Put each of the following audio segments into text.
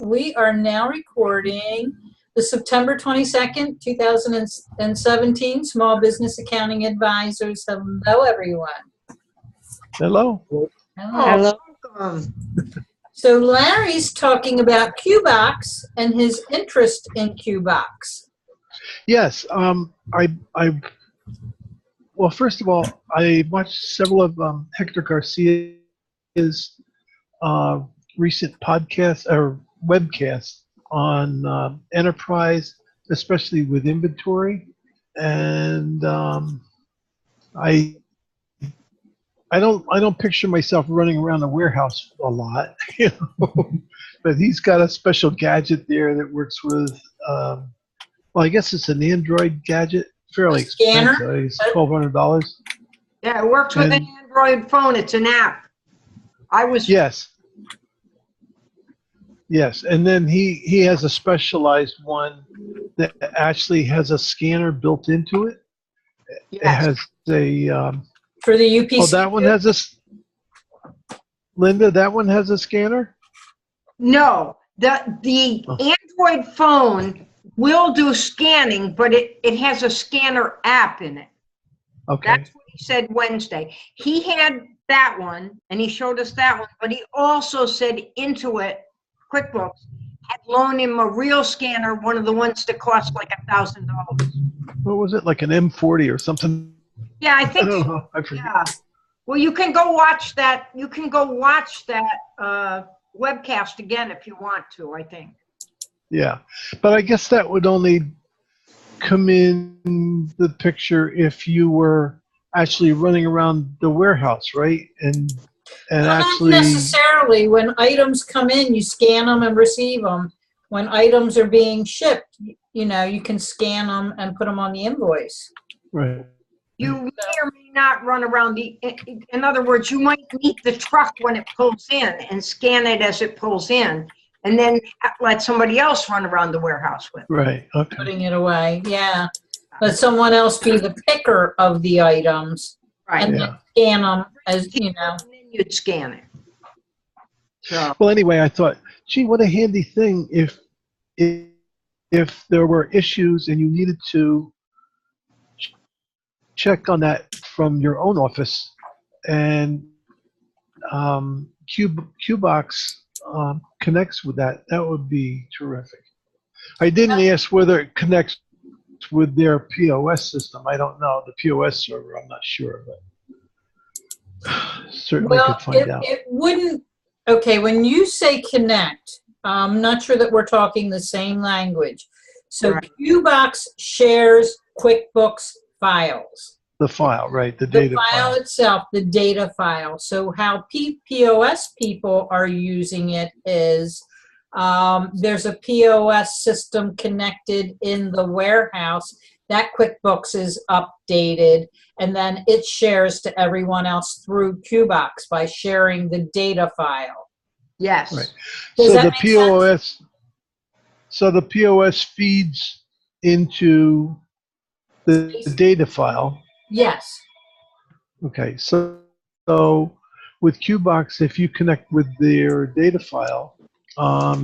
We are now recording the September 22nd, 2017 Small Business Accounting Advisors. Hello, everyone. Hello. Hello. So Larry's talking about QBox and his interest in QBox. Yes. Well, first of all, I watched several of Hector Garcia's recent podcasts or webcasts on enterprise, especially with inventory, and I don't picture myself running around the warehouse a lot, you know. But he's got a special gadget there that works with. Well, I guess it's an Android gadget, fairly expensive. It's $1,200. Yeah, it works with an Android phone. It's an app. Yes, and then he has a specialized one that actually has a scanner built into it. Yes. It has a for the UPC. Oh, that one has a Linda. That one has a scanner. No, the Android phone will do scanning, but it has a scanner app in it. Okay. That's what he said Wednesday. He had that one, and he showed us that one, but he also said Intuit QuickBooks had loaned him a real scanner, one of the ones that cost like $1,000. What was it, like an M40 or something? Yeah, I think. I don't know. I forget. Yeah. Well, you can go watch that. You can go watch that webcast again if you want to, I think. Yeah, but I guess that would only come in the picture if you were actually running around the warehouse, right? And actually, not necessarily. When items come in, you scan them and receive them. When items are being shipped, you know, you can scan them and put them on the invoice. Right. You may or may not run around in other words, you might meet the truck when it pulls in and scan it as it pulls in, and then let somebody else run around the warehouse with it. Right. Okay. Putting it away. Yeah. Let someone else be the picker of the items. Right. And then scan them as, you know. And then you'd scan it. So. Well, anyway, I thought, gee, what a handy thing if there were issues and you needed to check on that from your own office, and QBox connects with that. That would be terrific. I didn't ask whether it connects with their POS system. I don't know. The POS server, I'm not sure, but certainly could find out. It wouldn't. Okay, when you say connect, I'm not sure that we're talking the same language. So right. QBox shares QuickBooks files. The file, right, the data file. The file itself, the data file. So how POS people are using it is there's a POS system connected in the warehouse. That QuickBooks is updated, and then it shares to everyone else through QBox by sharing the data file. Yes. Right. So the POS feeds into the data file. Yes. Okay. So with QBox, if you connect with their data file,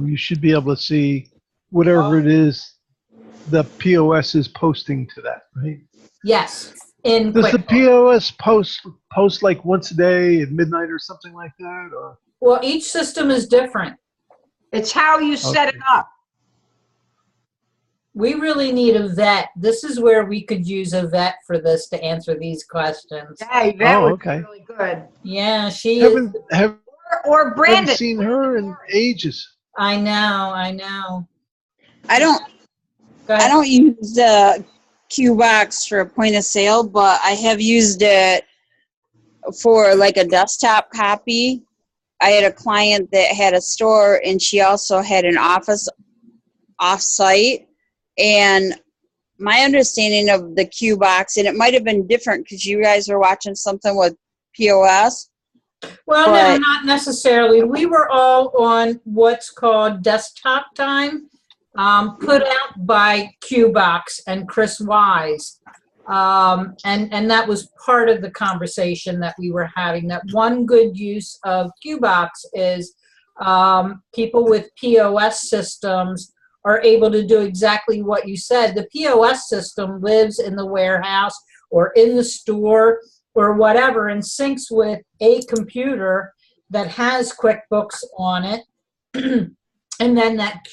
you should be able to see whatever it is the POS is posting to that, right? Yes. Does the POS post like once a day at midnight or something like that? Or? Well, each system is different. It's how you set it up. We really need a vet. This is where we could use a vet for this to answer these questions. Hey, that would be really good. Yeah, she is. Or Brandon. Haven't seen her in ages. I know. I don't use QBox for point of sale, but I have used it for like a desktop copy. I had a client that had a store, and she also had an office off-site. And my understanding of the QBox, and it might have been different because you guys were watching something with POS. Well, no, not necessarily. We were all on what's called desktop time, put out by QBox and Chris Wise. And that was part of the conversation that we were having, that one good use of QBox is people with POS systems are able to do exactly what you said. The POS system lives in the warehouse or in the store or whatever and syncs with a computer that has QuickBooks on it. And then that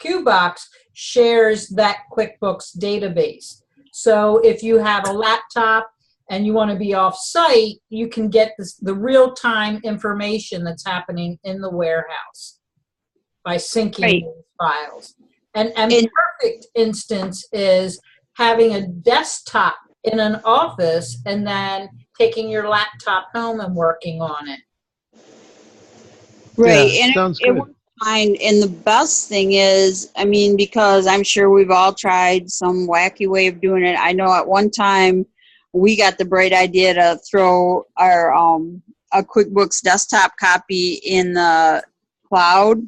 QBox shares that QuickBooks database. So if you have a laptop and you want to be off-site, you can get the real-time information that's happening in the warehouse by syncing those files. And the perfect instance is having a desktop in an office and then taking your laptop home and working on it. Right. Yeah, And sounds it good. works fine. And the best thing is, I mean, because I'm sure we've all tried some wacky way of doing it. I know at one time we got the bright idea to throw our a QuickBooks desktop copy in the cloud,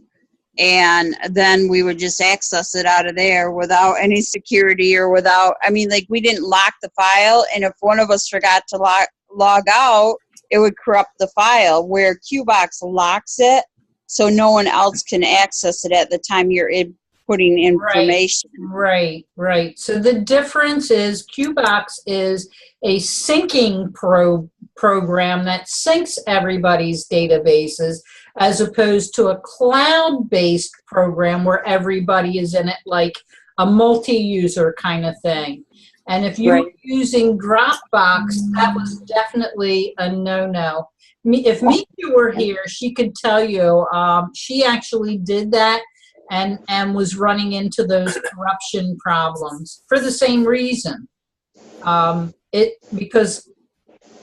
and then we would just access it out of there without any security or without, I mean, like, we didn't lock the file, and if one of us forgot to log out, it would corrupt the file, where QBox locks it so no one else can access it at the time you're putting information. Right. So the difference is QBox is a syncing program that syncs everybody's databases, as opposed to a cloud-based program where everybody is in it, like a multi-user kind of thing. And if you were using Dropbox, that was definitely a no-no. If Mika were here, she could tell you she actually did that and was running into those corruption problems for the same reason. Because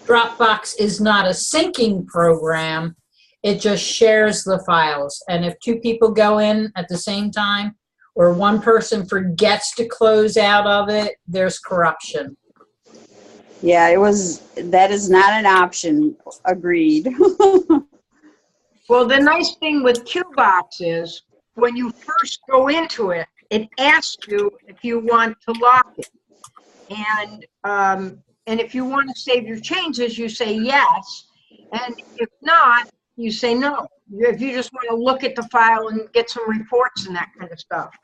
Dropbox is not a syncing program, it just shares the files. And if two people go in at the same time, or one person forgets to close out of it, there's corruption. Yeah, that is not an option. Agreed. Well, the nice thing with QBox is when you first go into it, it asks you if you want to lock it. And if you want to save your changes, you say yes. And if not, you say no. If you just want to look at the file and get some reports and that kind of stuff.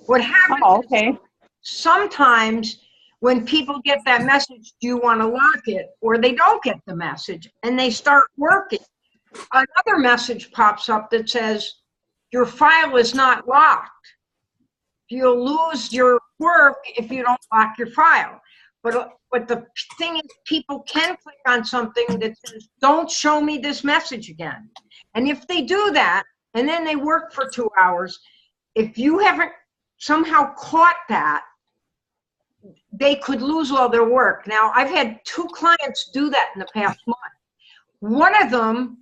What happens is sometimes when people get that message, do you want to lock it? Or they don't get the message and they start working. Another message pops up that says, your file is not locked. You'll lose your work if you don't lock your file. But the thing is, people can click on something that says, don't show me this message again. And if they do that, and then they work for 2 hours, if you haven't somehow caught that, they could lose all their work. Now, I've had 2 clients do that in the past month. One of them,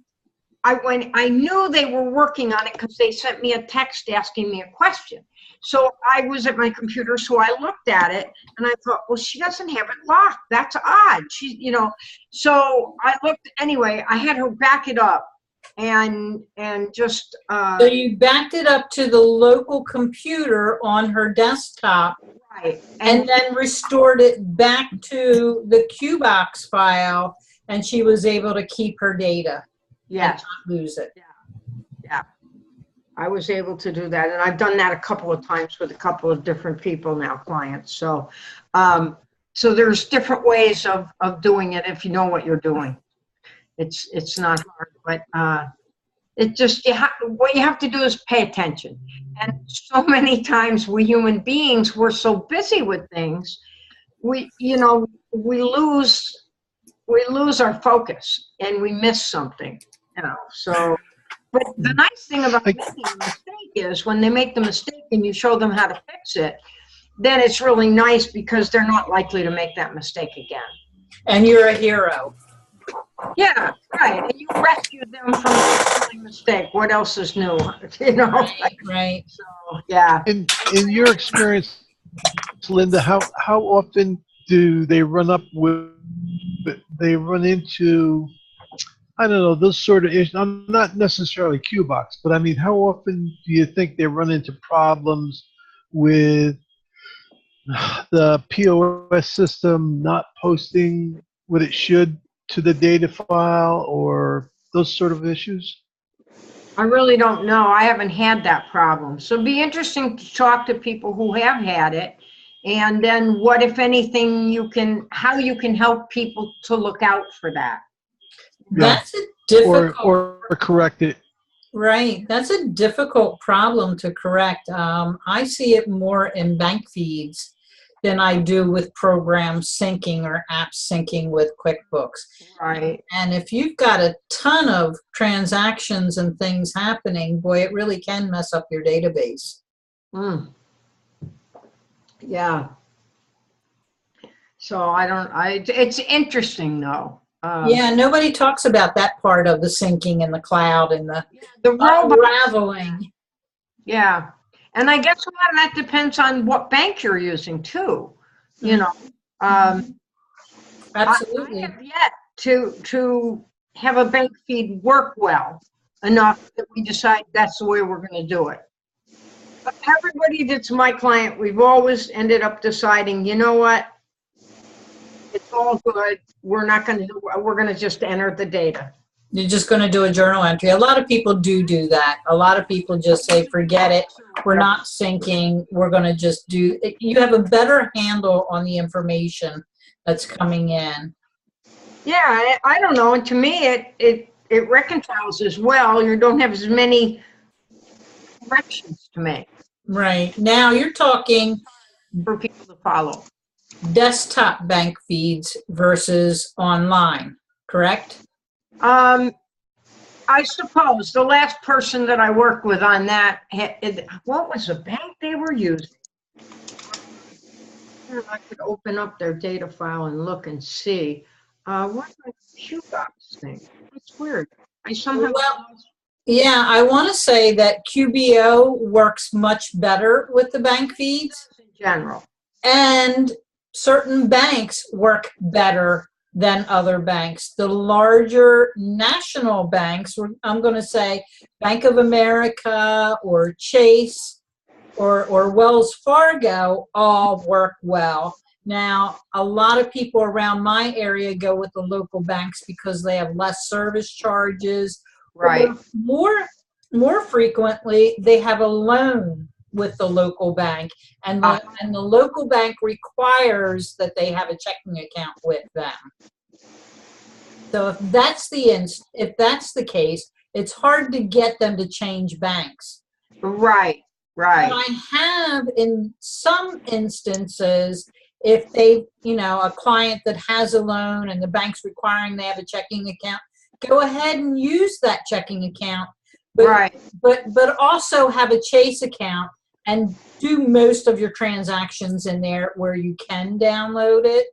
I knew they were working on it because they sent me a text asking me a question. So I was at my computer, so I looked at it and I thought, well, she doesn't have it locked. That's odd. So I looked anyway. I had her back it up and just. So you backed it up to the local computer on her desktop, right, and then restored it back to the QBox file, and she was able to keep her data. Yes. And not lose it. Yeah. I was able to do that. And I've done that a couple of times with a couple of different people now, clients. So, so there's different ways of doing it if you know what you're doing. It's not hard, but it just, what you have to do is pay attention. And so many times we human beings, we're so busy with things, we lose our focus and we miss something. So, but the nice thing about making a mistake is when they make the mistake and you show them how to fix it, then it's really nice because they're not likely to make that mistake again. And you're a hero. Yeah, right. And you rescued them from a mistake. What else is new? Right. So, yeah. In your experience, Linda, how often do they run into, I don't know, those sort of issues? I'm not necessarily QBox, but I mean, how often do you think they run into problems with the POS system not posting what it should to the data file, or those sort of issues? I really don't know. I haven't had that problem. So it'd be interesting to talk to people who have had it. And then what, if anything, how you can help people to look out for that. Yeah. That's a difficult, or correct it. right. That's a difficult problem to correct. I see it more in bank feeds than I do with programs syncing or apps syncing with QuickBooks. Right. And if you've got a ton of transactions and things happening, boy, it really can mess up your database. Mm. Yeah. So it's interesting though. Yeah, nobody talks about that part of the syncing in the cloud and the robot. unraveling. Yeah. And I guess a lot of that depends on what bank you're using too. You know, Absolutely. I have yet to have a bank feed work well enough that we decide that's the way we're going to do it. But everybody that's my client, we've always ended up deciding, you know what? It's all good. We're not going to do, we're going to just enter the data. You're just going to do a journal entry. A lot of people do that. A lot of people just say, forget it. We're not syncing. We're going to just do it. You have a better handle on the information that's coming in. Yeah, I don't know. And to me, it reconciles as well. You don't have as many corrections to make. Right. Now you're talking for people to follow. Desktop bank feeds versus online, correct? I suppose the last person that I worked with on that, what was the bank they were using? I could open up their data file and look and see. What's my QBox thing? That's weird. I somehow. Well, yeah, I want to say that QBO works much better with the bank feeds. In general. And certain banks work better than other banks. The larger national banks, I'm going to say Bank of America or Chase or Wells Fargo, all work well. Now, a lot of people around my area go with the local banks because they have less service charges. Right. More frequently, they have a loan with the local bank, and the local bank requires that they have a checking account with them. So if that's the case, it's hard to get them to change banks. Right. Right. But I have in some instances, if they, a client that has a loan and the bank's requiring they have a checking account, go ahead and use that checking account. But, right. But also have a Chase account and do most of your transactions in there where you can download it.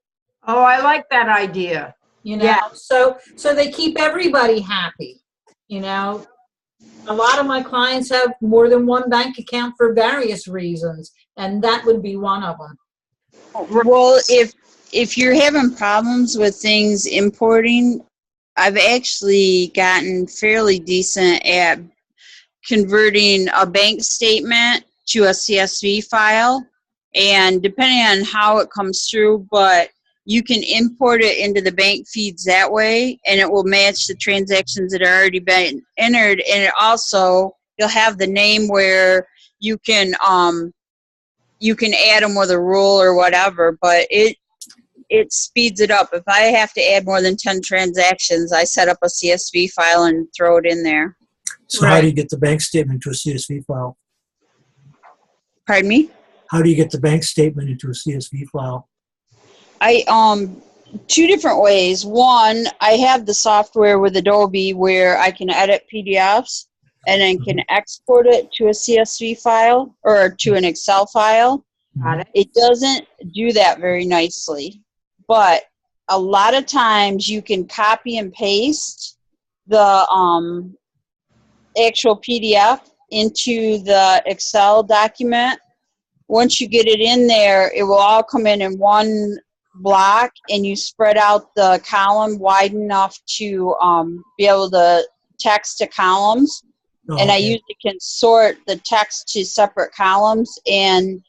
Oh, I like that idea. Yeah. So they keep everybody happy. A lot of my clients have more than one bank account for various reasons, and that would be one of them. Well, if you're having problems with things importing, I've actually gotten fairly decent at converting a bank statement to a CSV file, and depending on how it comes through, but you can import it into the bank feeds that way, and it will match the transactions that are already been entered, and it also, you'll have the name where you can add them with a rule or whatever, but it speeds it up. If I have to add more than 10 transactions, I set up a CSV file and throw it in there. So how do you get the bank statement to a CSV file? Pardon me? How do you get the bank statement into a CSV file? Two different ways. One, I have the software with Adobe where I can edit PDFs and then can export it to a CSV file or to an Excel file. It doesn't do that very nicely, but a lot of times you can copy and paste the actual PDF into the Excel document. Once you get it in there, it will all come in one block, and you spread out the column wide enough to be able to text to columns. And I usually can sort the text to separate columns, and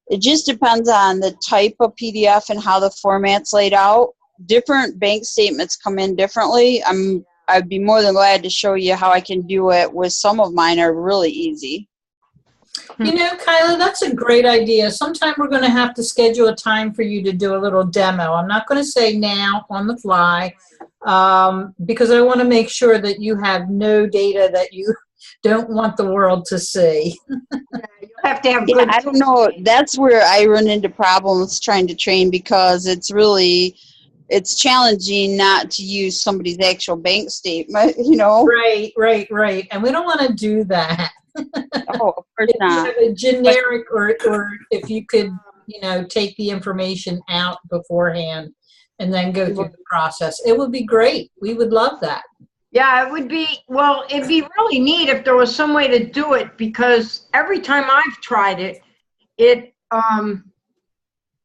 it just depends on the type of PDF and how the format's laid out. Different bank statements come in differently. I'm I'd be more than glad to show you how I can do it with some of mine are really easy. You know, Kyla, that's a great idea. Sometime we're going to have to schedule a time for you to do a little demo. I'm not going to say now on the fly, because I want to make sure that you have no data that you don't want the world to see. You have to have Yeah, good. I don't know. That's where I run into problems trying to train because it's challenging not to use somebody's actual bank statement, you know? Right, right, right. And we don't want to do that. Oh, of course If you not. have a generic, or if you could, you know, take the information out beforehand and then go through the process, it would be great. We would love that. Yeah, it would be, well, it'd be really neat if there was some way to do it, because every time I've tried it,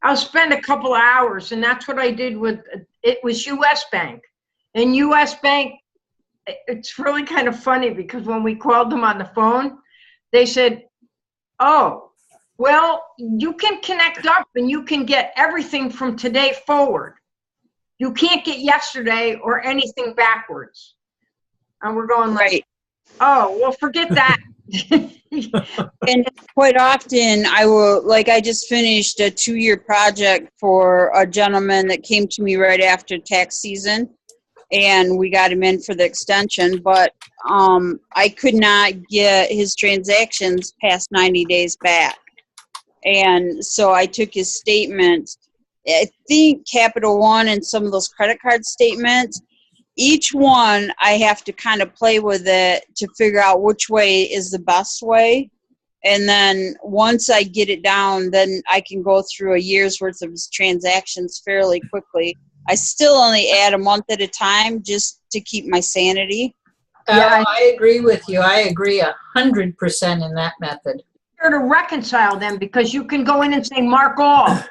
I'll spend a couple of hours, and that's what I did with, it was US Bank. And US Bank, it's really kind of funny because when we called them on the phone, they said, oh, well, you can connect up and you can get everything from today forward. You can't get yesterday or anything backwards. And we're going like, Right. oh, well, forget that. And quite often I just finished a 2-year project for a gentleman that came to me right after tax season, and we got him in for the extension, but I could not get his transactions past 90 days back. And so I took his statement, I think Capital One and some of those credit card statements, each one I have to kind of play with it to figure out which way is the best way. And then once I get it down, then I can go through a year's worth of his transactions fairly quickly. I still only add a month at a time just to keep my sanity. Yeah, I agree with you. I agree 100% in that method. to reconcile them, because you can go in and say mark all.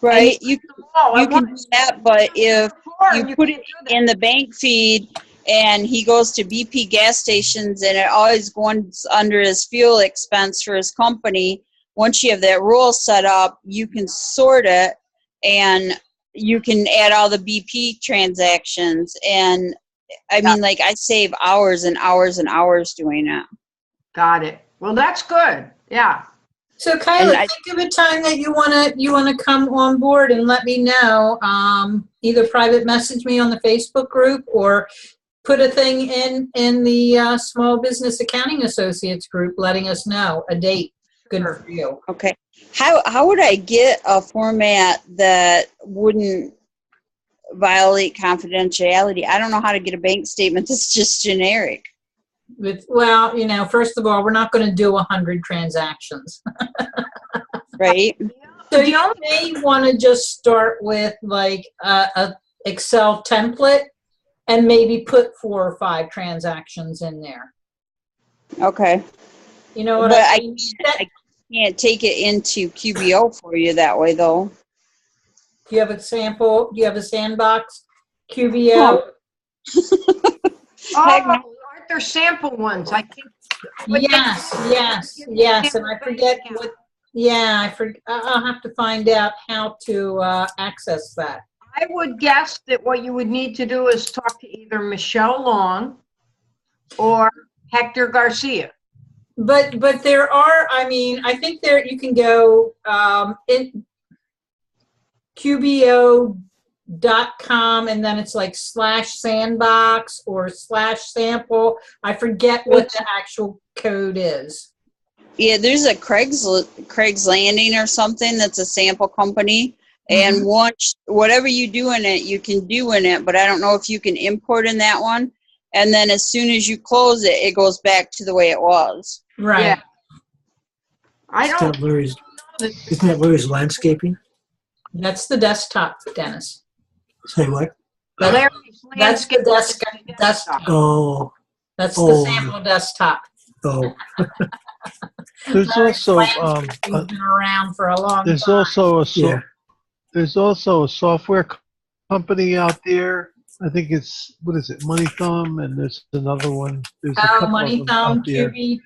Right? You You can do that, but if you put it in the bank feed and he goes to BP gas stations and it always goes under his fuel expense for his company, once you have that rule set up, you can sort it and you can add all the BP transactions. And I mean, like, I save hours and hours and hours doing it. Got it. Well, that's good. Yeah. So Kyla, think of a time that you wanna come on board and let me know. Either private message me on the Facebook group or put a thing in the Small Business Accounting Associates group, letting us know a date. Good for you. Okay. How would I get a format that wouldn't violate confidentiality? I don't know how to get a bank statement that's just generic. Well, you know, first of all, we're not going to do 100 transactions. Right. So you may want to just start with like a Excel template and maybe put 4 or 5 transactions in there. Okay. You know what But I mean? I can't take it into QBO for you that way, though. Do you have a sample? Do you have a sandbox QBO? Aren't there sample ones? I think. Yes. And I forget what. Yeah, I'll have to find out how to access that. I would guess that what you would need to do is talk to either Michelle Long or Hector Garcia. But there are, I mean, I think there you can go in QBO.com and then it's like /sandbox or /sample. I forget what the actual code is. Yeah, there's a Craig's Landing or something that's a sample company. And once, whatever you do in it, you can do in it, but I don't know if you can import in that one. And then as soon as you close it, it goes back to the way it was. Right. Yeah. Isn't that Larry's landscaping? That's the desktop, Dennis. Say what? That's the desktop. Oh. That's the sample desktop. Oh. There's also been around for a long there's time. also a software company out there. I think it's, what is it, Money Thumb, and there's another one. There's a couple Money of them Thumb, out there. QB.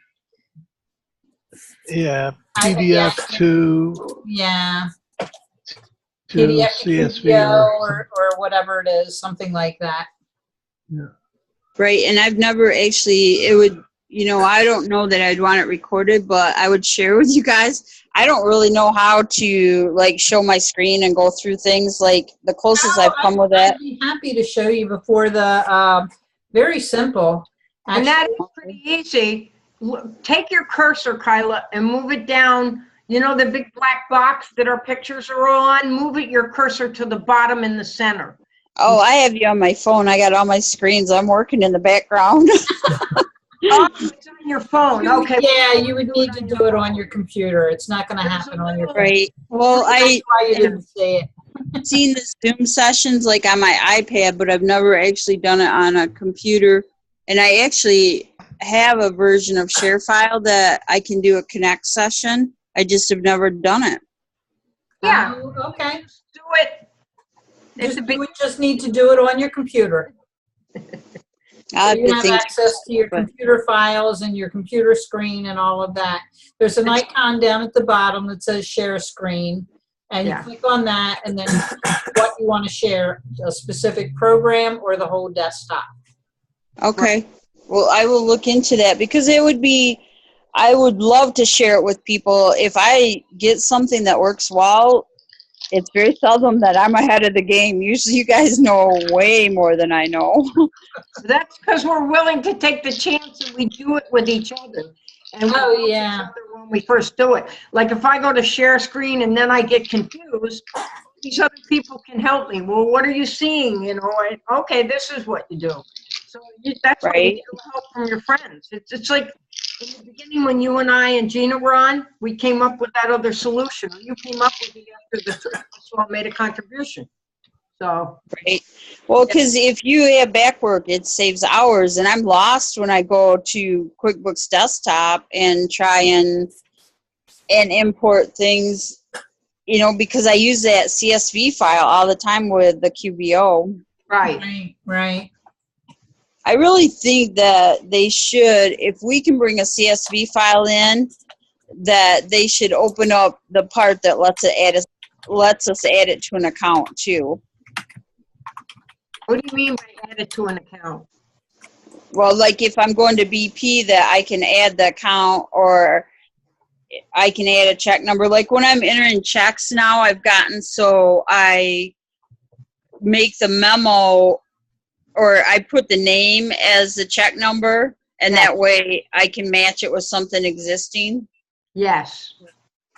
Yeah, PDF2. Yeah. To PDF CSV QBO or whatever it is, something like that. Yeah. Right, and I've never actually, it would, I don't know that I'd want it recorded, but I would share with you guys. I don't really know how to, like, show my screen and go through things. Like, the closest I've come with that. I'd be happy to show you before the, very simple. And that is pretty easy. Take your cursor, Kyla, and move it down. You know the big black box that our pictures are all on? Move your cursor to the bottom in the center. Oh, I have you on my phone. I got all my screens. I'm working in the background. Oh, it's on your phone. Okay. Yeah, you would need to do it on your computer. It's not going to happen on your phone. Right. Well, That's why you didn't say it. I've seen the Zoom sessions like on my iPad, but I've never actually done it on a computer. And I actually have a version of ShareFile that I can do a Connect session. I just have never done it. Yeah. Okay. Do it. You would just need to do it on your computer. So you have access to your computer files and your computer screen and all of that. There's an icon down at the bottom that says share screen, and you click on that, and then you click what you want to share, a specific program or the whole desktop. Okay. Well, I will look into that because it would be, I would love to share it with people. If I get something that works well, it's very seldom that I'm ahead of the game. Usually you guys know way more than I know. That's because we're willing to take the chance and we do it with each other. And we help each other when we first do it. Like if I go to share screen and then I get confused, these other people can help me. Well, what are you seeing? Okay, this is what you do. So that's why you get help from your friends. It's like in the beginning when you and I and Gina were on, we came up with that other solution. You came up with it after the three of us all made a contribution. So. Right. Well, because if you have back work, it saves hours, and I'm lost when I go to QuickBooks Desktop and try and import things, because I use that CSV file all the time with the QBO. Right. I really think that they should, if we can bring a CSV file in, that they should open up the part that lets us add it to an account too. What do you mean by add it to an account? Well, like if I'm going to BP, that I can add the account, or I can add a check number. Like when I'm entering checks now, I've gotten so I make the memo, or I put the name as the check number, and that way I can match it with something existing. Yes.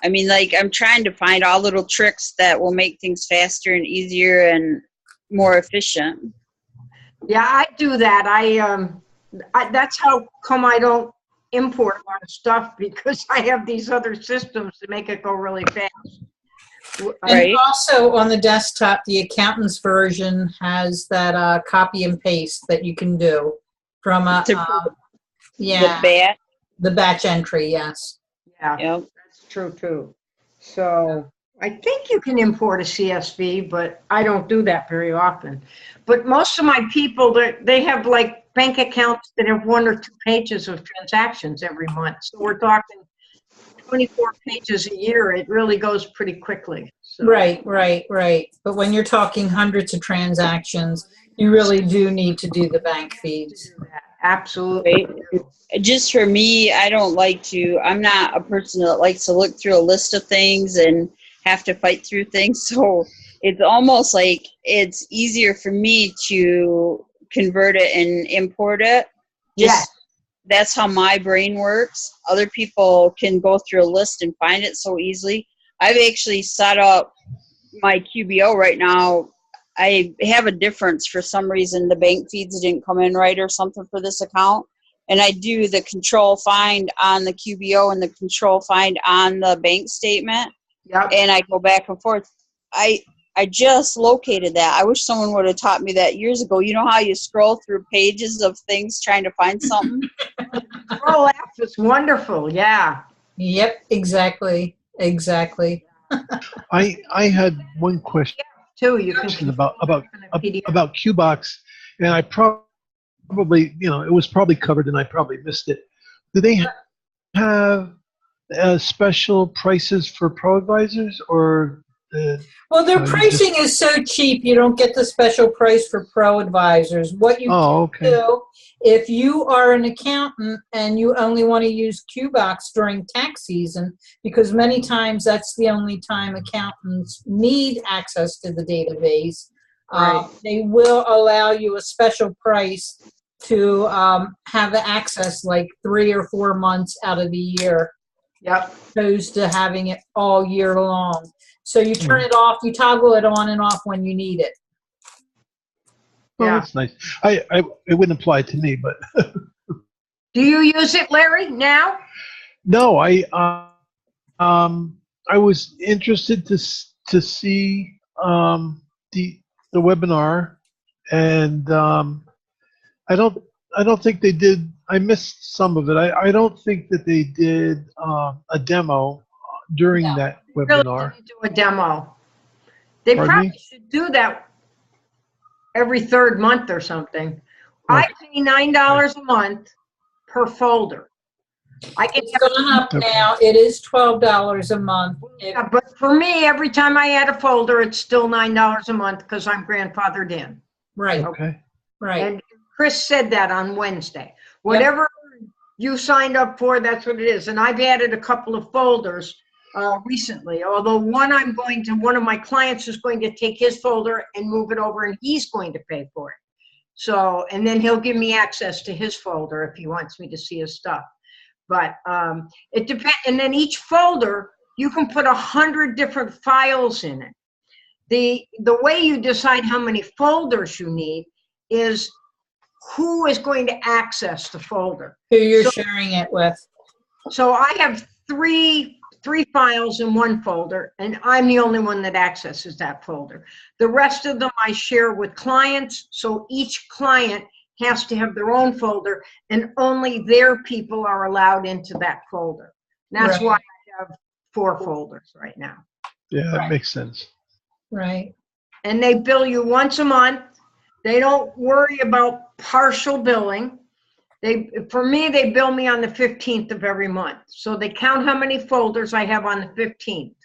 I mean, like I'm trying to find all little tricks that will make things faster and easier and more efficient. Yeah, I do that. That's how come I don't import a lot of stuff, because I have these other systems to make it go really fast. And also on the desktop, the accountant's version has that copy and paste that you can do from the batch entry. Yes. Yeah, that's true too. So I think you can import a CSV, but I don't do that very often. But most of my people, they have like bank accounts that have 1 or 2 pages of transactions every month. So we're talking 24 pages a year. It really goes pretty quickly. So. Right. But when you're talking hundreds of transactions, you really do need to do the bank feeds. Absolutely. Just for me, I'm not a person that likes to look through a list of things and have to fight through things. So it's almost like it's easier for me to convert it and import it. That's how my brain works. Other people can go through a list and find it so easily. I've actually set up my QBO right now. I have a difference for some reason. The bank feeds didn't come in right or something for this account. And I do the control find on the QBO and the control find on the bank statement. Yep. And I go back and forth. I just located that. I wish someone would have taught me that years ago. You know how you scroll through pages of things trying to find something? Scroll app is wonderful. Yeah. Yep. Exactly. I had one question about QBox, and I probably, it was probably covered and I probably missed it. Do they have special prices for pro advisors, or Well, their you pricing is so cheap, you don't get the special price for pro advisors. What you Oh, can okay. do, if you are an accountant and you only want to use QBox during tax season, because many times that's the only time accountants need access to the database, Right. they will allow you a special price to have access like 3 or 4 months out of the year, Yep. opposed to having it all year long. So you turn it off, you toggle it on and off when you need it. Well, Yeah. that's nice. It wouldn't apply to me, but Do you use it, Larry, now? no, I was interested to see the webinar, and I don't think they did. I missed some of it. I don't think that they did a demo during No. that Really webinar. didn't do a demo. They Pardon probably me? should do that every third month or something. I Okay. pay $9 a month per folder. I can It's gone up Okay. now. It is $12 a month. Yeah, but for me, every time I add a folder, it's still $9 a month because I'm grandfathered in. Right, Okay. right. And Chris said that on Wednesday. Whatever you signed up for, that's what it is. And I've added a couple of folders recently, although one of my clients is going to take his folder and move it over, and he's going to pay for it. So, and then he'll give me access to his folder if he wants me to see his stuff. But it depends. And then each folder, you can put 100 different files in it. The way you decide how many folders you need is who is going to access the folder. Who you're sharing it with. So I have three files in one folder, and I'm the only one that accesses that folder. The rest of them I share with clients, so each client has to have their own folder, and only their people are allowed into that folder. And that's Right. why I have 4 folders right now. Yeah, that Right. makes sense. Right. And they bill you once a month. They don't worry about partial billing. For me, they bill me on the 15th of every month. So they count how many folders I have on the 15th.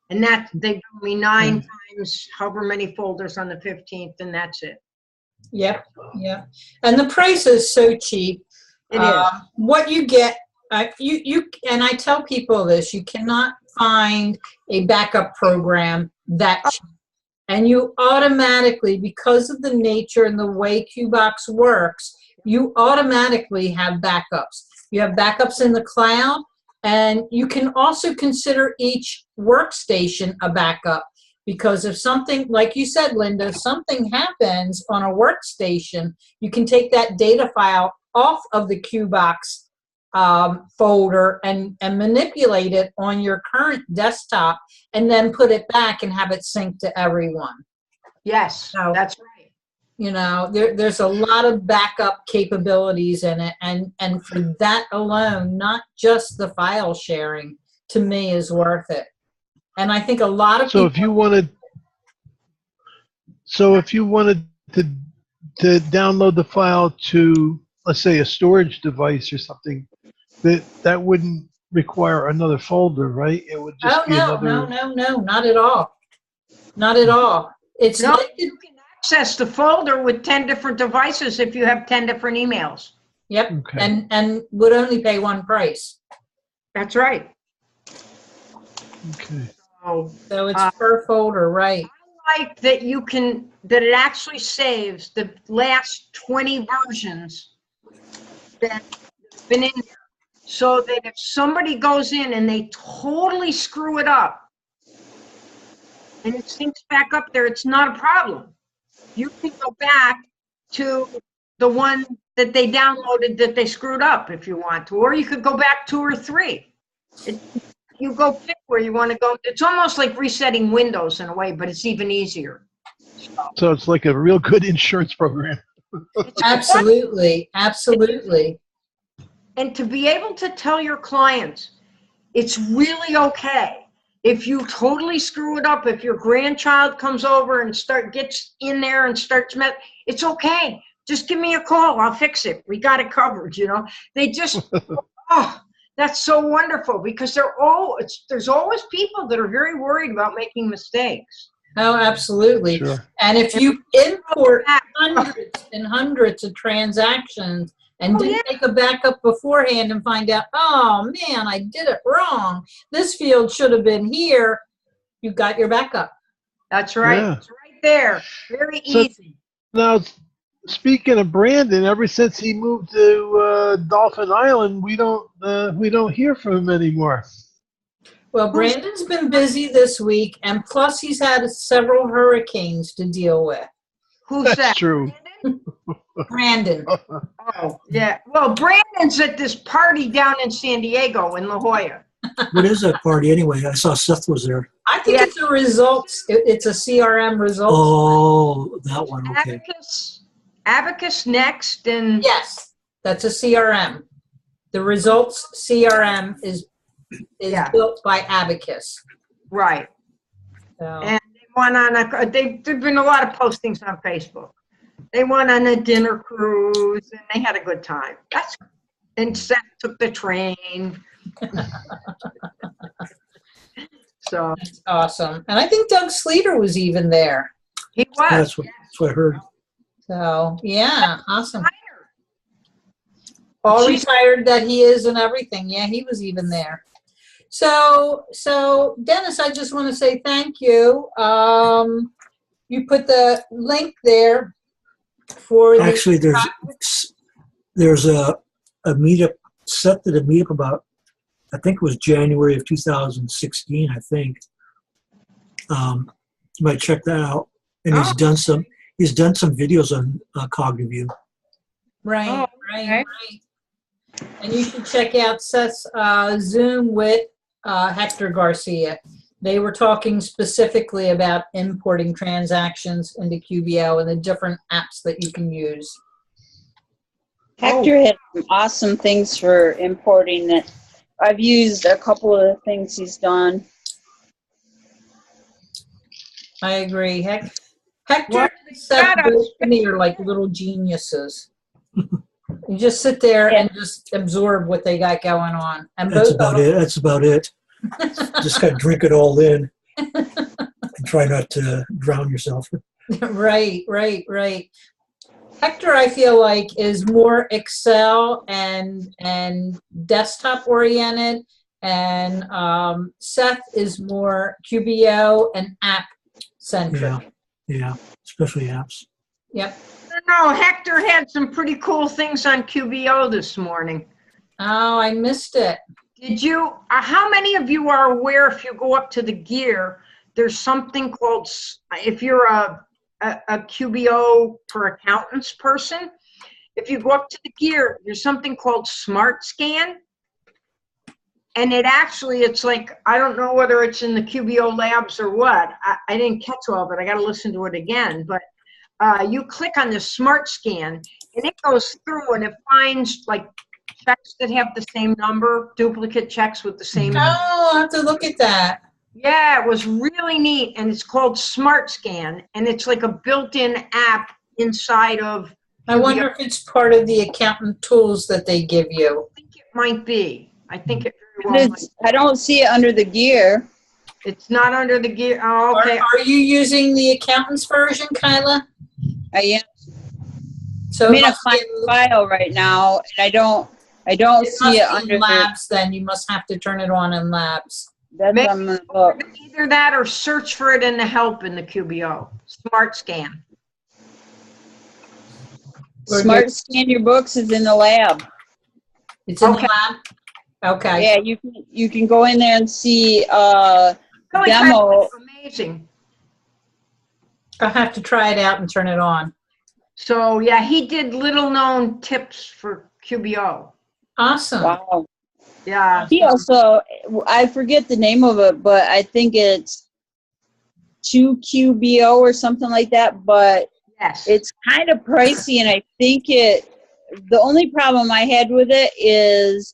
And that they bill me 9 times, however many folders on the 15th, and that's it. Yep, yep. And the price is so cheap. It is. What you get, and I tell people this, you cannot find a backup program that cheap. And you automatically, because of the nature and the way QBox works, you automatically have backups. You have backups in the cloud, and you can also consider each workstation a backup. Because if something, like you said, Linda, something happens on a workstation, you can take that data file off of the QBox folder and manipulate it on your current desktop, and then put it back and have it synced to everyone. Yes, So, that's right. You know, there's a lot of backup capabilities in it, and for that alone, not just the file sharing, to me is worth it. And I think a lot of So people. if you wanted to download the file to, let's say, a storage device or something, that wouldn't require another folder, right? It would just be another. No, not at all. Not at all. It's No, like you can access the folder with 10 different devices if you have 10 different emails. Yep. Okay. And would only pay one price. That's right. Okay. So it's per folder, right? I like that that it actually saves the last 20 versions that have been in there, so that if somebody goes in and they totally screw it up and it syncs back up there, it's not a problem. You can go back to the one that they downloaded that they screwed up if you want to, or you could go back 2 or 3. You go pick where you want to go. It's almost like resetting Windows in a way, but it's even easier. So it's like a real good insurance program. Absolutely, absolutely. And to be able to tell your clients, it's really okay if you totally screw it up. If your grandchild comes over and gets in there and starts it's okay. Just give me a call. I'll fix it. We got it covered. You know, they just That's so wonderful because there's always people that are very worried about making mistakes. Oh, absolutely. Sure. And if you import hundreds and hundreds of transactions and didn't make a backup beforehand and find out, oh man, I did it wrong. This field should have been here. You got your backup. That's right. Yeah. It's right there. Very So- easy. Now, speaking of Brandon, ever since he moved to Dolphin Island, we don't hear from him anymore. Well, Brandon's been busy this week, and plus he's had several hurricanes to deal with. Who's That's that? true. Brandon. Oh, yeah. Well, Brandon's at this party down in San Diego in La Jolla. What is that party anyway? I saw Seth was there. I think it's a results. It's a CRM results. Oh, that one. Okay. Abacus Next, and Yes, that's a CRM. The results CRM is built by Abacus. right. So. And they went on there've been a lot of postings on Facebook. They went on a dinner cruise and they had a good time. And Seth took the train. So That's awesome. And I think Doug Sleater was even there. he was. That's what I heard. So, yeah, awesome. All retired that he is and everything. Yeah, he was even there. So Dennis, I just want to say thank you. You put the link there for Actually, there's a meetup, Seth did a meetup about, I think it was January of 2016, I think. You might check that out. And he's done some videos on Cognitive View. Right. And you should check out Seth's Zoom with Hector Garcia. They were talking specifically about importing transactions into QBO and the different apps that you can use. Hector had some awesome things for importing it. I've used a couple of the things he's done. I agree. Hector and Seth both to me are like little geniuses. You just sit there and just absorb what they got going on. And That's about it. Just kind of drink it all in and try not to drown yourself. Right. Hector, I feel like, is more Excel and desktop oriented, and Seth is more QBO and app centric. Yeah, especially apps. Yep. No, Hector had some pretty cool things on QBO this morning. Oh, I missed it. Did you? How many of you are aware if you go up to the gear, there's something called, if you're a QBO for accountants person, if you go up to the gear, there's something called Smart Scan. And it's like, I don't know whether it's in the QBO labs or what. I didn't catch all of it. I got to listen to it again. But you click on the Smart Scan, and it goes through and it finds like checks that have the same number, duplicate checks with the same number. Oh, I'll have to look at that. Yeah, it was really neat, and it's called Smart Scan, and it's like a built-in app inside of. I wonder if it's part of the accountant tools that they give you. I think it might be. I think it very well might. I don't see it under the gear. It's not under the gear. Oh, okay. Are you using the accountant's version, Kyla? I am. So I'm in a file right now, and I don't see it under labs. Then you must have to turn it on in labs. That's either that or search for it in the help in the QBO. Smart Scan. Smart Scan Your Books is in the lab. It's in the lab? Okay. Yeah, you can go in there and see Really demo. kind of amazing. I'll have to try it out and turn it on. So yeah, he did little known tips for QBO. Awesome. Wow. Yeah. He also, I forget the name of it, but I think it's 2QBO or something like that, but yes, it's kind of pricey, and I think the only problem I had with it is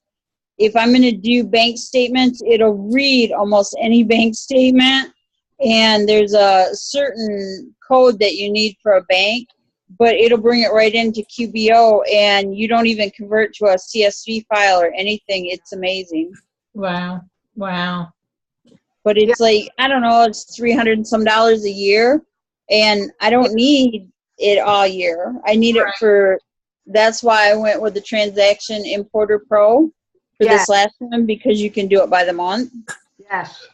if I'm going to do bank statements, it'll read almost any bank statement, and there's a certain code that you need for a bank but it'll bring it right into QBO, and you don't even convert to a CSV file or anything. It's amazing. Wow. Wow. But it's like, I don't know, it's $300 and some a year, and I don't need it all year. I need it for, that's why I went with the Transaction Importer Pro for this last one, because you can do it by the month. Yes.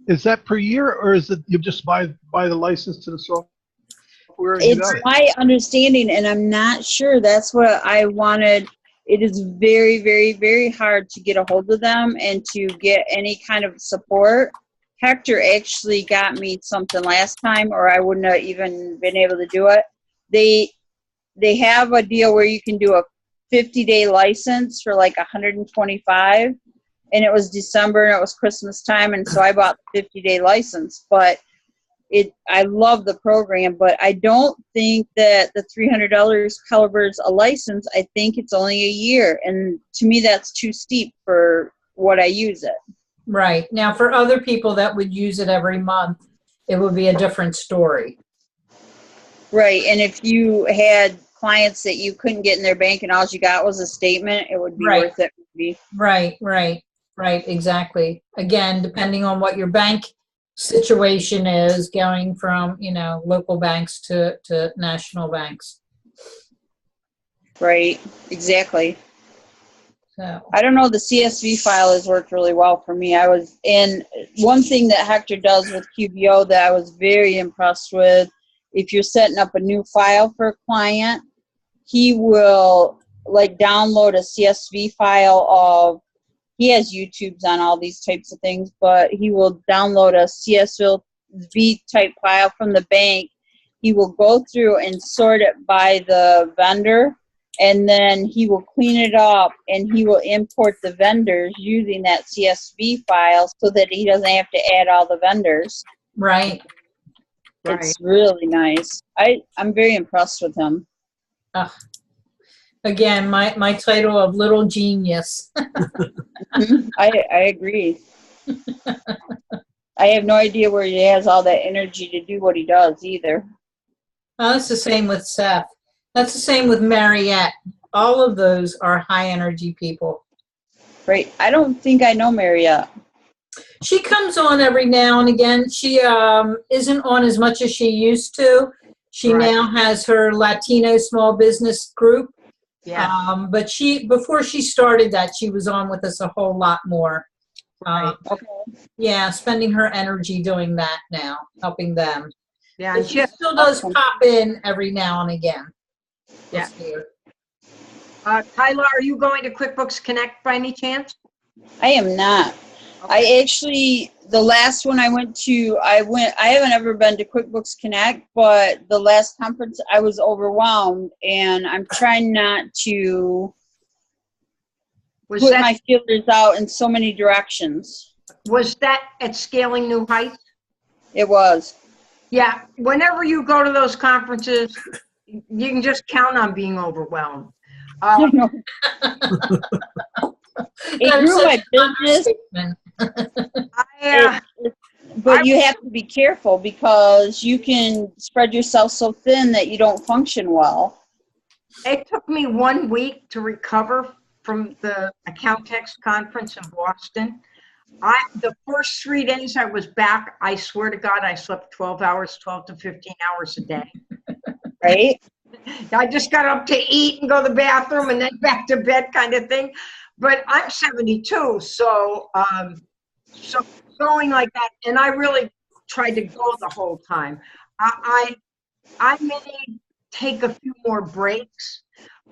Is that per year, or is it you just buy the license to the software? And you It's got it? my understanding, and I'm not sure. That's what I wanted. It is very, very, very hard to get a hold of them and to get any kind of support. Hector actually got me something last time, or I wouldn't have even been able to do it. They have a deal where you can do a 50-day license for like $125, and it was December and it was Christmas time, and so I bought the 50-day license. But I love the program, but I don't think that the $300 covers a license. I think it's only a year, and to me that's too steep for what I use it. Right. Now, for other people that would use it every month, it would be a different story. Right, and if you had clients that you couldn't get in their bank and all you got was a statement, it would be worth it. Right, exactly. Again, depending on what your bank situation is, going from, local banks to national banks. Right, exactly. So I don't know, the CSV file has worked really well for me. And one thing that Hector does with QBO that I was very impressed with, if you're setting up a new file for a client, he will like download a CSV file of, he has YouTubes on all these types of things, but he will download a CSV type file from the bank. He will go through and sort it by the vendor, and then he will clean it up, and he will import the vendors using that CSV file so that he doesn't have to add all the vendors. right. It's really nice. I'm very impressed with him. Again, my title of little genius. I agree. I have no idea where he has all that energy to do what he does either. Oh, that's the same with Seth. That's the same with Mariette. All of those are high energy people. Right. I don't think I know Mariette. She comes on every now and again. She isn't on as much as she used to. She now has her Latino small business group. Yeah. But before she started that, she was on with us a whole lot more. Okay. Yeah, spending her energy doing that now, helping them. Yeah. But And she still does pop in every now and again. Yeah. We'll see her. Kyla, are you going to QuickBooks Connect by any chance? I am not. I actually, the last one I went to, I haven't ever been to QuickBooks Connect, but the last conference I was overwhelmed, and I'm trying not to put my feelers out in so many directions. Was that at Scaling New Heights? It was. Yeah. Whenever you go to those conferences, you can just count on being overwhelmed. I know. It grew my business. But you have to be careful because you can spread yourself so thin that you don't function well. It took me 1 week to recover from the Accountex conference in Boston. The first 3 days I was back, I swear to God, I slept 12 to 15 hours a day. Right? I just got up to eat and go to the bathroom and then back to bed kind of thing. But I'm 72, so going like that, and I really tried to go the whole time. I may take a few more breaks,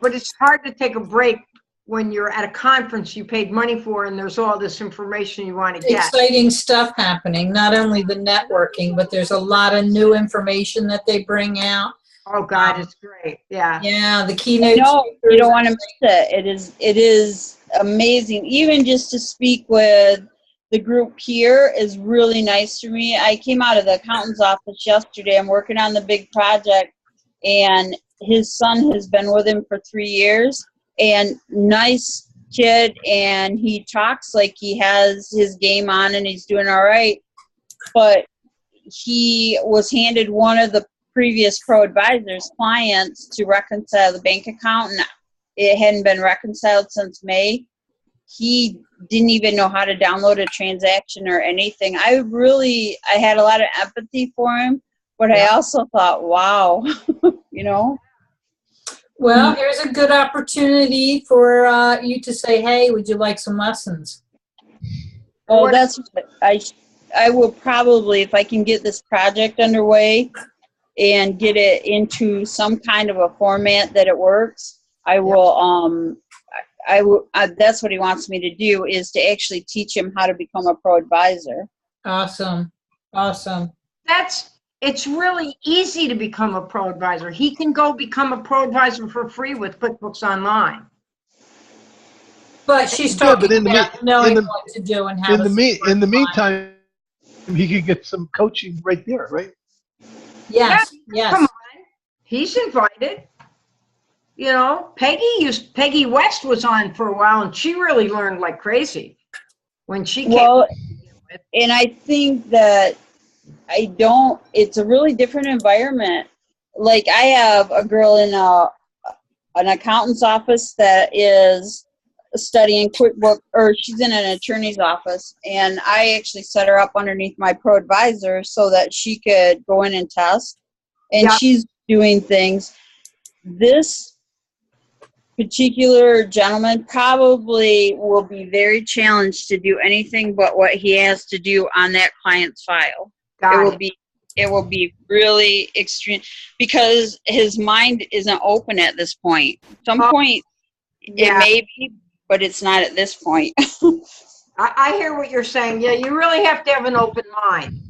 but it's hard to take a break when you're at a conference you paid money for and there's all this information you want to get. Exciting stuff happening, not only the networking, but there's a lot of new information that they bring out. Oh God, it's great. Yeah. Yeah, the keynote. No, you don't want to miss it. It is amazing. Even just to speak with the group here is really nice for me. I came out of the accountant's office yesterday. I'm working on the big project, and his son has been with him for 3 years, and nice kid, and he talks like he has his game on and he's doing all right. But he was handed one of the previous pro advisor's clients to reconcile the bank account, and it hadn't been reconciled since May. He didn't even know how to download a transaction or anything. I had a lot of empathy for him, but I also thought, wow, you know. Well, here's a good opportunity for you to say, hey, would you like some lessons? Well, that's what I will probably, if I can get this project underway and get it into some kind of a format that it works, I will, that's what he wants me to do, is to actually teach him how to become a pro advisor. Awesome. It's really easy to become a pro advisor. He can go become a pro advisor for free with QuickBooks Online. But she's Yeah, talking but about knowing what to do and how to. In the meantime, he could get some coaching right there, right? Yes, Yeah, come on. He's invited. You know, Peggy West was on for a while, and she really learned like crazy when she came. Well, and I think that it's a really different environment. Like, I have a girl in an accountant's office that is studying QuickBooks, or she's in an attorney's office, and I actually set her up underneath my pro advisor so that she could go in and test, and she's doing things. This particular gentleman probably will be very challenged to do anything but what he has to do on that client's file. It will be really extreme, because his mind isn't open at this point. Some point it may be, but it's not at this point. I hear what you're saying. Yeah, you really have to have an open mind.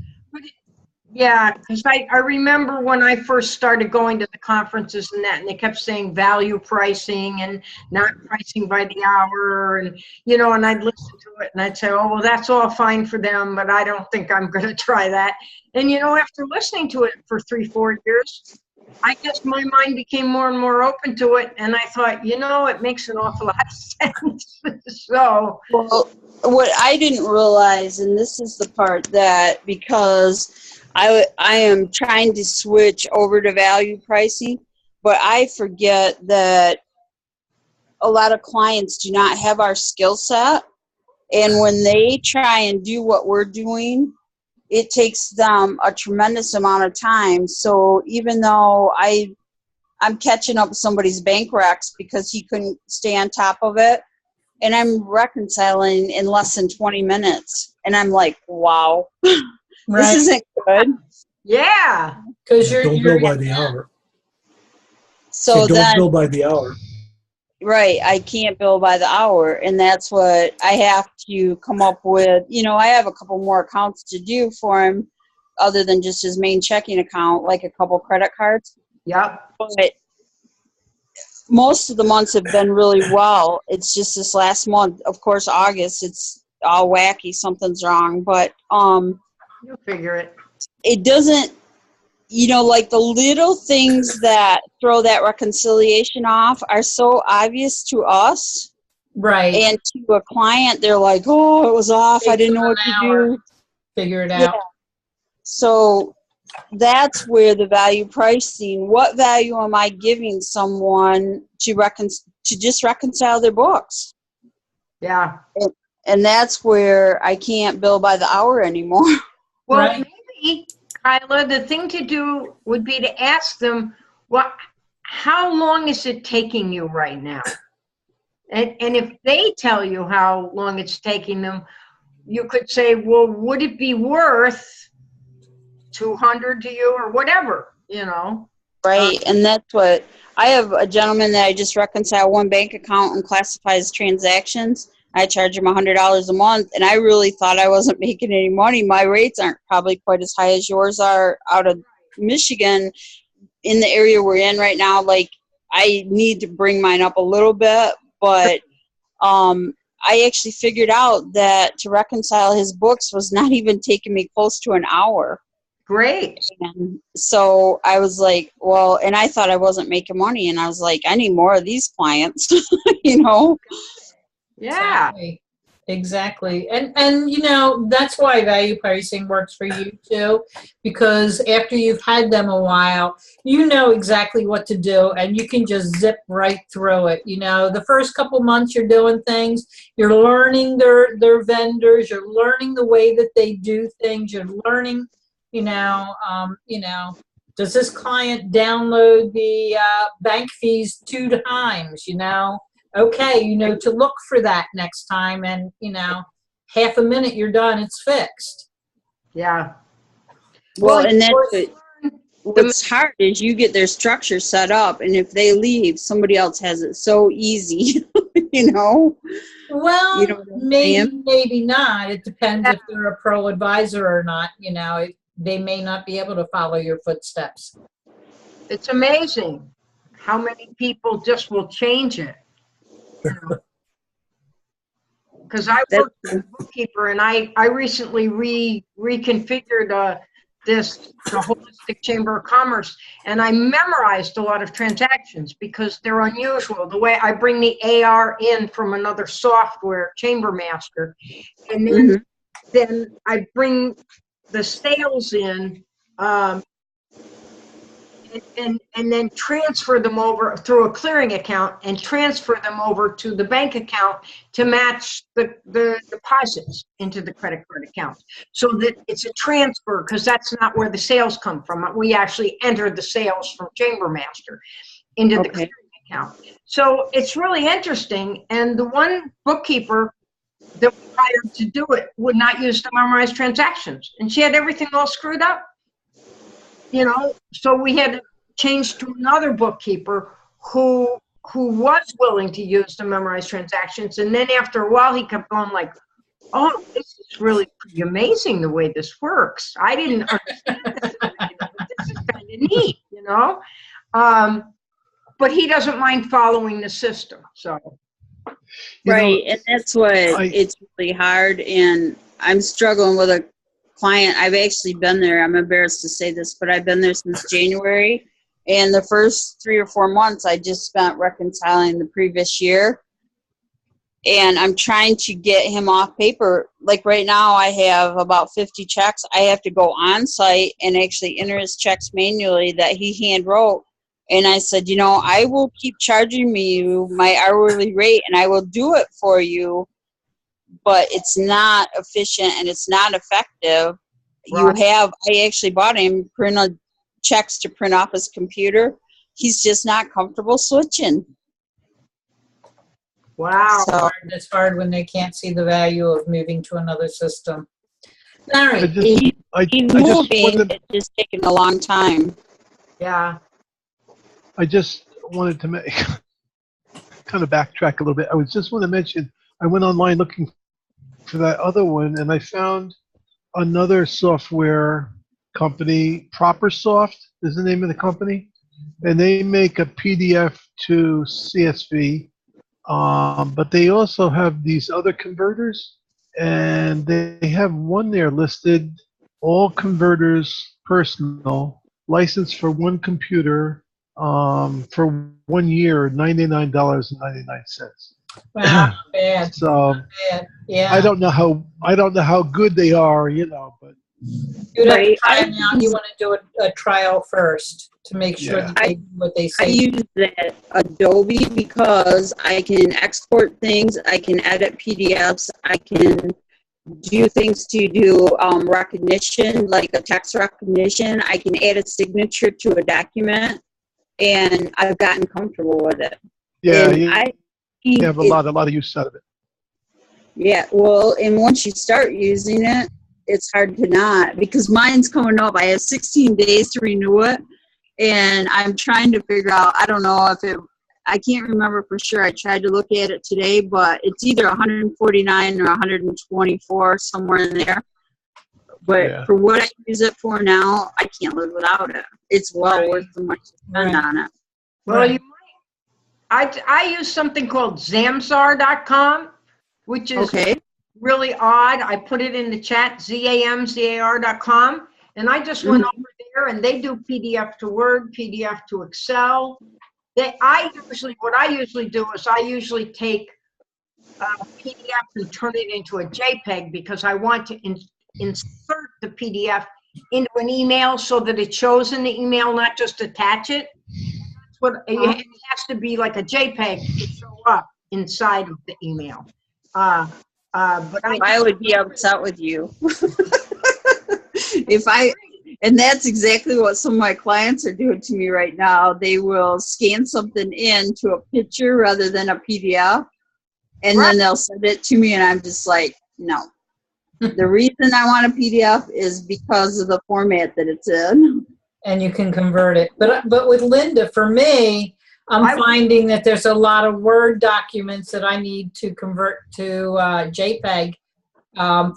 Yeah, because I remember when I first started going to the conferences and they kept saying value pricing and not pricing by the hour, and and I'd listen to it and I'd say, oh, well, that's all fine for them, but I don't think I'm going to try that. And after listening to it for 3-4 years, I guess my mind became more and more open to it, and I thought, it makes an awful lot of sense. So, well, what I didn't realize, and this is the part that, because I am trying to switch over to value pricing, but I forget that a lot of clients do not have our skill set, and when they try and do what we're doing, it takes them a tremendous amount of time. So even though I'm catching up with somebody's bank recs because he couldn't stay on top of it, and I'm reconciling in less than 20 minutes, and I'm like, wow, this isn't good. Yeah, because don't bill by the hour. So don't bill by the hour. Right, I can't bill by the hour, and that's what I have to come up with. I have a couple more accounts to do for him other than just his main checking account, like a couple credit cards. Yep. But most of the months have been really well. It's just this last month, of course, August, it's all wacky, something's wrong, but you'll figure it. It doesn't, like the little things that throw that reconciliation off are so obvious to us. Right. And to a client, they're like, oh, it was off. I didn't know what to do. Figure it out. So that's where the value pricing, what value am I giving someone to just reconcile their books? Yeah. And that's where I can't bill by the hour anymore. Well, maybe, Kyla, the thing to do would be to ask them, how long is it taking you right now? And if they tell you how long it's taking them, you could say, well, would it be worth $200 to you or whatever, Right, and that's what, I have a gentleman that I just reconcile one bank account and classifies transactions. I charge him $100 a month, and I really thought I wasn't making any money. My rates aren't probably quite as high as yours are out of Michigan. In the area we're in right now, like, I need to bring mine up a little bit, but I actually figured out that to reconcile his books was not even taking me close to an hour. Great. And so I was like, well, and I thought I wasn't making money, and I was like, I need more of these clients, Yeah. Exactly. Exactly. And you know, that's why value pricing works for you too, because after you've had them a while, you know exactly what to do and you can just zip right through it. You know, the first couple months you're doing things, you're learning their vendors, you're learning the way that they do things, you're learning, you know, does this client download the bank fees 2 times, you know? Okay, you know, to look for that next time, and you know, half a minute you're done, it's fixed. Yeah. Well, and of that's course, what's hard is you get their structure set up, and if they leave, somebody else has it so easy, you know? Well, You know what I'm maybe, saying? maybe not. It depends Yeah. if they're a pro advisor or not. You know, they may not be able to follow your footsteps. it's amazing how many people just will change it. Because I That's worked as a bookkeeper, and I recently reconfigured the Holistic Chamber of Commerce, and I memorized a lot of transactions because they're unusual. The way I bring the AR in from another software, Chamber Master, and then I bring the sales in, and then transfer them over through a clearing account and transfer them over to the bank account to match the deposits into the credit card account, so that it's a transfer, because that's not where the sales come from. We actually enter the sales from Chamber Master into the clearing account. So it's really interesting. And the one bookkeeper that we hired to do it would not use the memorized transactions, and she had everything all screwed up. You know, so we had to change to another bookkeeper who was willing to use the memorized transactions. And then after a while, he kept going like, "Oh, this is really pretty amazing the way this works. I didn't understand this, but this is kind of neat, you know." But he doesn't mind following the system. So, Right, and that's what it's really hard, and I'm struggling with a client. I've actually been there. I'm embarrassed to say this, but I've been there since January, and the first 3 or 4 months I just spent reconciling the previous year, and I'm trying to get him off paper. Like right now I have about 50 checks. I have to go on site and actually enter his checks manually that he hand wrote. And I said, you know, I will keep charging you my hourly rate and I will do it for you, but it's not efficient and it's not effective. Right. I actually bought him printed checks to print off his computer. He's just not comfortable switching. wow. So, It's hard when they can't see the value of moving to another system. All right. he's moving, wanted, it's just taking a long time. Yeah. I just wanted to kind of backtrack a little bit. I just want to mention, I went online looking for that other one, and I found another software company, ProperSoft is the name of the company, and they make a PDF to CSV, but they also have these other converters, and they have one there listed, all converters personal, license for one computer, for 1 year, $99.99. Wow, bad. So Bad. Yeah. I don't know how good they are, you know, but You'd have to Right. try them out. You want to do a trial first to make sure Yeah. that they do what they I say. use that Adobe because I can export things, I can edit PDFs, I can do things to do recognition, like a text recognition. I can add a signature to a document, and I've gotten comfortable with it. yeah, And you have a lot of use out of it. Yeah, well, and once you start using it, it's hard to not, because mine's coming up. I have 16 days to renew it, and I'm trying to figure out, I don't know if I can't remember for sure. I tried to look at it today, but it's either 149 or 124, somewhere in there. But for what I use it for now, I can't live without it. It's well worth the money to spend on it. Well, you might. I use something called Zamzar.com, which is really odd. I put it in the chat, ZAMZAR.com, and I just went over there, and they do PDF to Word, PDF to Excel. What I usually do is I usually take PDF and turn it into a JPEG because I want to insert the PDF into an email so that it shows in the email, not just attach it. That's what it has to be, like a JPEG to show up inside of the email. But I would be upset with you. And that's exactly what some of my clients are doing to me right now. They will scan something in to a picture rather than a PDF, and then they'll send it to me, and I'm just like, no. The reason I want a PDF is because of the format that it's in. And you can convert it. But with Linda, for me, I'm finding that there's a lot of Word documents that I need to convert to JPEG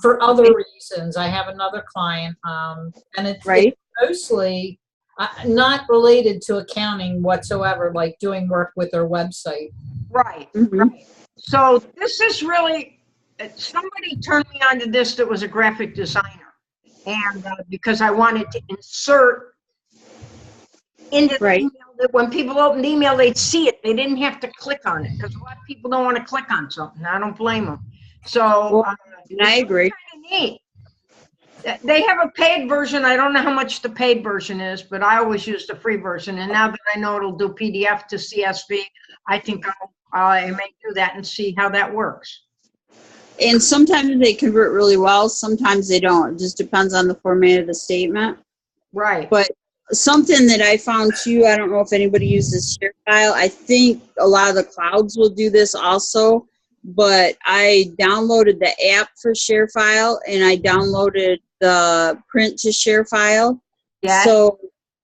for other reasons. I have another client, and it's mostly not related to accounting whatsoever, like doing work with their website. Right. So this is really, somebody turned me onto this that was a graphic designer, and because I wanted to insert into the email that when people opened the email, they'd see it. They didn't have to click on it because a lot of people don't want to click on something. I don't blame them. So I agree. Kind of neat. They have a paid version. I don't know how much the paid version is, but I always use the free version. And now that I know it'll do PDF to CSV, I think I may do that and see how that works. And sometimes they convert really well. Sometimes they don't. It just depends on the format of the statement. Right. But something that I found too, I don't know if anybody uses ShareFile. I think a lot of the clouds will do this also. But I downloaded the app for ShareFile, and I downloaded the print to ShareFile. Yeah. So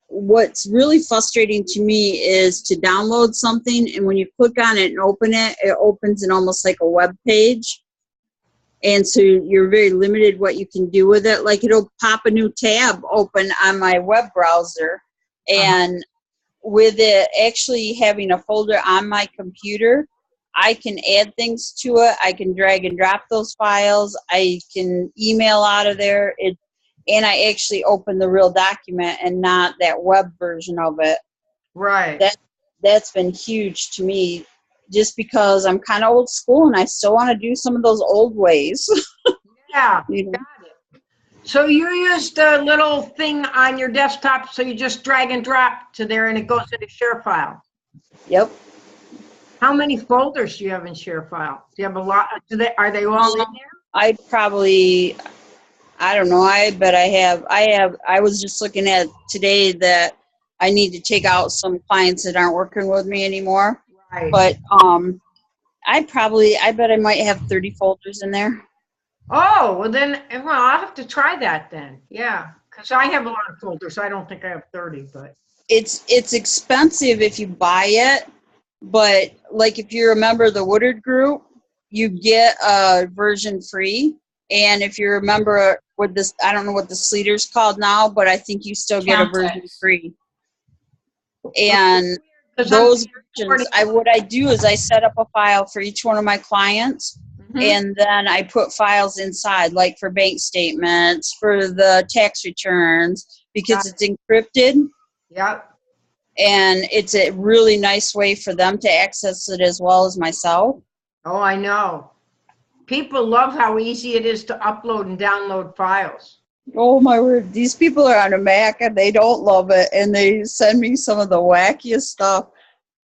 what's really frustrating to me is to download something, and when you click on it and open it, it opens in almost like a web page. And so you're very limited what you can do with it. Like it'll pop a new tab open on my web browser. And with it actually having a folder on my computer, I can add things to it. I can drag and drop those files. I can email out of there. And I actually open the real document and not that web version of it. Right. That's been huge to me, just because I'm kind of old school and I still want to do some of those old ways. Yeah, You know? got it. So you used a little thing on your desktop, so you just drag and drop to there and it goes into ShareFile. Yep. How many folders do you have in ShareFile? Do you have a lot? Are they all in there? I don't know. I was just looking at today that I need to take out some clients that aren't working with me anymore. Right. But I bet I might have 30 folders in there. Oh, well then, I'll have to try that then. Yeah, because I have a lot of folders. I don't think I have 30, but. It's expensive if you buy it. But like if you're a member of the Woodard group, you get a version free. And if you're a member with this, I don't know what the Sleater's called now, but I think you still get a version free. And those versions, what I do is I set up a file for each one of my clients, and then I put files inside, like for bank statements, for the tax returns, because it's encrypted. Yep. And it's a really nice way for them to access it as well as myself. Oh, I know. People love how easy it is to upload and download files. Oh my word. These people are on a Mac and they don't love it. And they send me some of the wackiest stuff.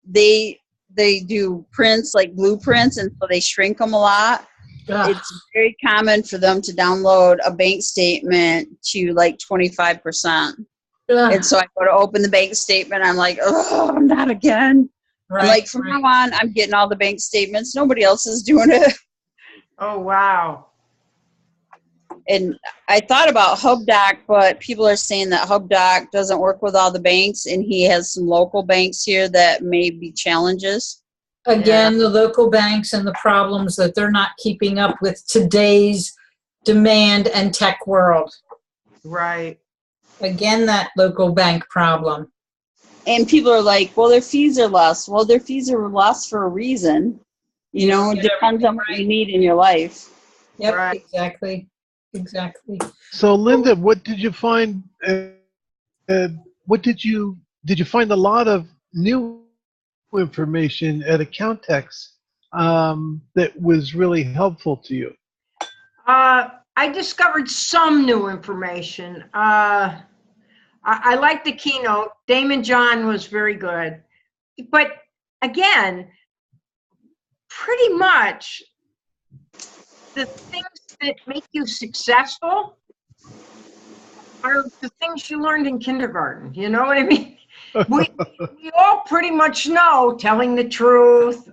They do prints, like blueprints, and so they shrink them a lot. Ugh. It's very common for them to download a bank statement to like 25%. Ugh. And so I go to open the bank statement. I'm like, oh, not again. Right, I'm like, from now on, I'm getting all the bank statements. Nobody else is doing it. Oh, wow. And I thought about HubDoc, but people are saying that HubDoc doesn't work with all the banks, and he has some local banks here that may be challenges. Again, the local banks and the problems that they're not keeping up with today's demand and tech world. Right. Again, that local bank problem. And people are like, well, their fees are less. Well, their fees are less for a reason. You know, it depends on what you need in your life. Yep, right. Exactly. So, Linda, what did you find? Did you find a lot of new information at Accountex that was really helpful to you? I discovered some new information. I like the keynote. Damon John was very good. But again, pretty much the things that make you successful are the things you learned in kindergarten. You know what I mean? We all pretty much know telling the truth,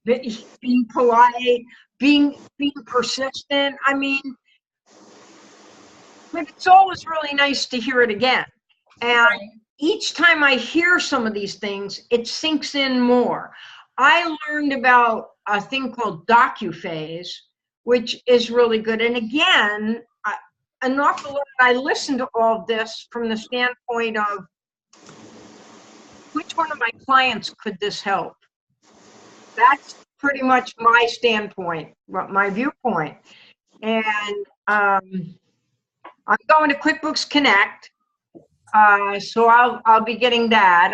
being polite, being persistent. I mean, but it's always really nice to hear it again. And each time I hear some of these things, it sinks in more. I learned about a thing called docuphase, which is really good. And again, an awful lot, I listened to all of this from the standpoint of which one of my clients could this help? That's pretty much my standpoint, my viewpoint. And I'm going to QuickBooks Connect. So I'll be getting that.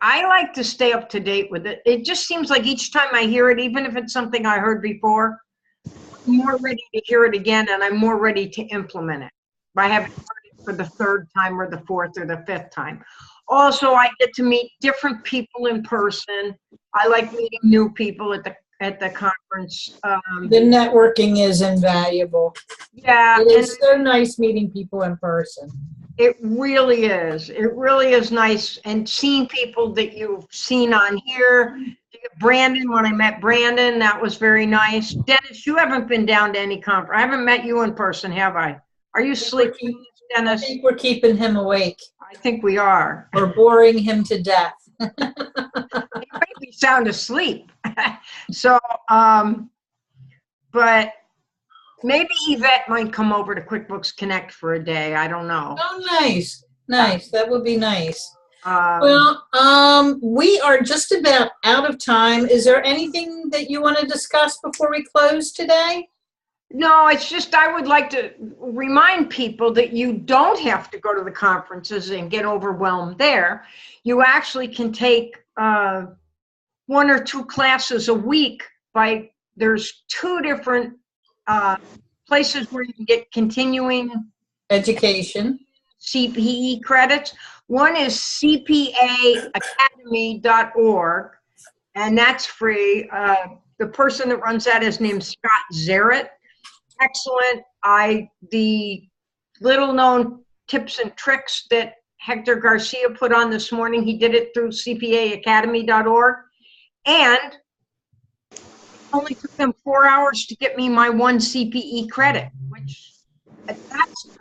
I like to stay up to date with it. It just seems like each time I hear it, even if it's something I heard before, I'm more ready to hear it again, and I'm more ready to implement it. I haven't heard it for the third time or the fourth or the fifth time. Also, I get to meet different people in person. I like meeting new people at the conference. The networking is invaluable. Yeah. It is so nice meeting people in person. It really is. It really is nice. And seeing people that you've seen on here. Brandon, when I met Brandon, that was very nice. Dennis, you haven't been down to any conference. I haven't met you in person, have I? Are you sleeping, Dennis? I think we're keeping him awake. I think we are. We're boring him to death. He made me sound asleep. So, but maybe Yvette might come over to QuickBooks Connect for a day. I don't know. Oh, nice. Nice. That would be nice. Well, we are just about out of time. Is there anything that you want to discuss before we close today? No, it's just I would like to remind people that you don't have to go to the conferences and get overwhelmed there. You actually can take 1 or 2 classes a week. There's 2 different places where you can get continuing Education. CPE credits. One is cpaacademy.org, and that's free. The person that runs that is named Scott Zarrett. Excellent. The little known tips and tricks that Hector Garcia put on this morning, he did it through cpaacademy.org, and it only took them 4 hours to get me my 1 CPE credit, which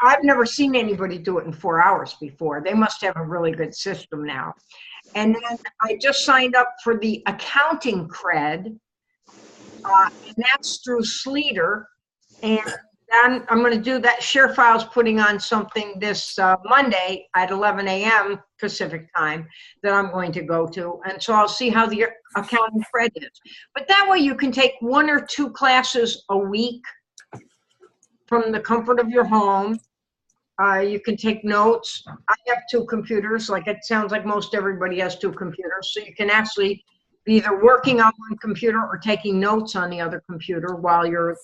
I've never seen anybody do it in 4 hours before. They must have a really good system now. And then I just signed up for the accounting cred, and that's through Sleater. And then I'm going to do that. ShareFile's putting on something this Monday at 11 a.m. Pacific time that I'm going to go to. And so I'll see how the accounting cred is. But that way you can take 1 or 2 classes a week from the comfort of your home. You can take notes. I have 2 computers. Like it sounds like most everybody has 2 computers. So you can actually be either working on one computer or taking notes on the other computer while you're.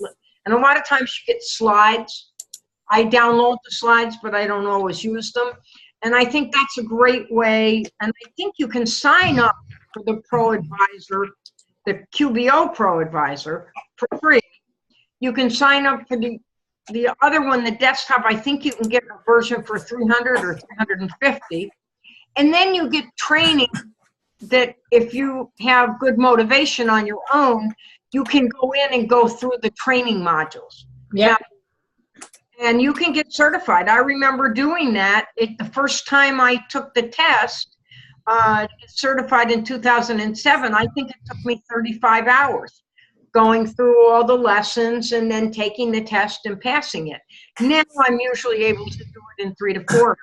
And a lot of times you get slides. I download the slides, but I don't always use them. And I think that's a great way. And I think you can sign up for the Pro Advisor, the QBO Pro Advisor, for free. You can sign up for the other one, the desktop. I think you can get a version for $300 or $350. And then you get training that if you have good motivation on your own, you can go in and go through the training modules. Yeah. And you can get certified. I remember doing that. The first time I took the test, to get certified in 2007, I think it took me 35 hours going through all the lessons and then taking the test and passing it. Now I'm usually able to do it in 3 to 4 hours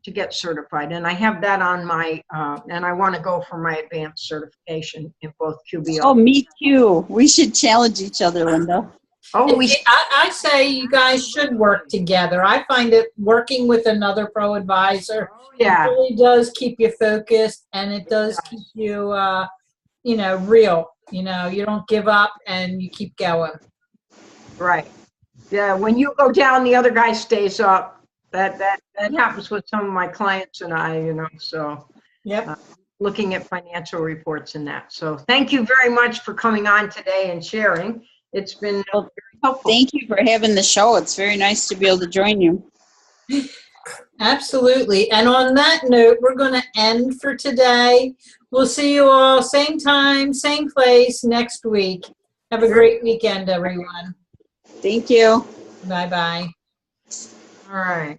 to get certified. And I have that on my, and I want to go for my advanced certification in both QBO. Oh, me too. We should challenge each other, Linda. Oh, I say you guys should work together. I find it working with another pro advisor. Yeah. It really does keep you focused, and it does keep you real. You don't give up and you keep going. Right. Yeah, when you go down, the other guy stays up. That happens with some of my clients and I, so. Yep. Looking at financial reports and that. So thank you very much for coming on today and sharing. It's been very helpful. Thank you for having the show. It's very nice to be able to join you. Absolutely. And on that note, we're going to end for today. We'll see you all same time, same place next week. Have a great weekend, everyone. Thank you. Bye-bye. All right.